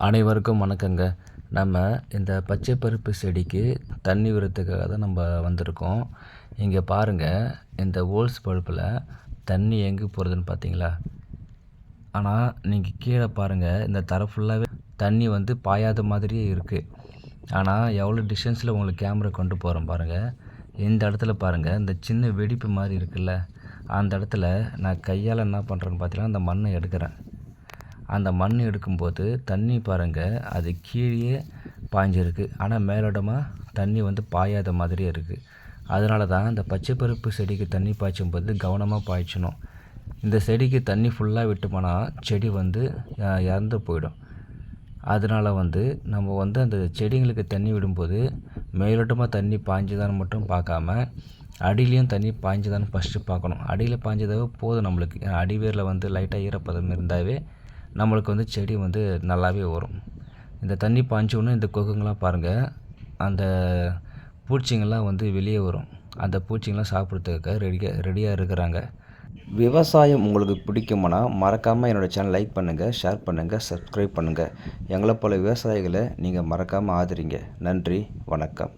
அனைவருக்கும் வணக்கங்க. நம்ம இந்த பச்சை பருப்பு செடிக்கு தண்ணி விடுறதுக்காக தான் நம்ம வந்திருக்கோம். இங்கே பாருங்கள், இந்த ஹோல்ஸ் பல்பில் தண்ணி எங்கே போகிறதுன்னு பார்த்தீங்களா? ஆனால் நீங்கள் கீழே பாருங்கள், இந்த தரை ஃபுல்லாகவே தண்ணி வந்து பாயாத மாதிரியே இருக்குது. ஆனால் எவ்வளோ டிஸ்டன்ஸில் உங்களுக்கு கேமரா கொண்டு போகிறோம் பாருங்கள். இந்த இடத்துல பாருங்கள், இந்த சின்ன வெடிப்பு மாதிரி இருக்குல்ல, அந்த இடத்துல நான் கையால் என்ன பண்ணுறேன்னு பார்த்தீங்கன்னா, அந்த மண்ணை எடுக்கிறேன். அந்த மண் எடுக்கும்போது தண்ணி பாருங்கள், அது கீழே பாய்ஞ்சிருக்கு. ஆனால் மேலோட்டமாக தண்ணி வந்து பாயாத மாதிரியே இருக்குது. அதனால தான் இந்த பச்சை பருப்பு செடிக்கு தண்ணி பாய்ச்சும் போது கவனமாக பாய்ச்சணும். இந்த செடிக்கு தண்ணி ஃபுல்லாக விட்டோம்னா செடி வந்து இறந்து போயிடும். அதனால் வந்து நம்ம வந்து அந்த செடிங்களுக்கு தண்ணி விடும்போது மேலோட்டமாக தண்ணி பாய்ஞ்சுதான்னு மட்டும் பார்க்காம அடியிலையும் தண்ணி பாய்ஞ்சுதான்னு ஃபஸ்ட்டு பார்க்கணும். அடியில் பாய்ஞ்சதாவே போதும் நம்மளுக்கு. அடிவேரில் வந்து லைட்டாக ஈரப்பதம் இருந்தாவே நம்மளுக்கு வந்து செடி வந்து நல்லாவே வரும். இந்த தண்ணி பாய்ஞ்சோன்னே இந்த கொக்குங்களாம் பாருங்கள், அந்த பூச்சிங்கள்லாம் வந்து வெளியே வரும். அந்த பூச்சிங்கள்லாம் சாப்பிட்றதுக்காக ரெடியாக இருக்கிறாங்க. விவசாயம் உங்களுக்கு பிடிக்குமானா மறக்காமல் என்னோடய சேனல் லைக் பண்ணுங்கள், ஷேர் பண்ணுங்கள், சப்ஸ்கிரைப் பண்ணுங்கள். எங்களை போல விவசாயிகளை நீங்கள் மறக்காமல் ஆதரிங்க. நன்றி, வணக்கம்.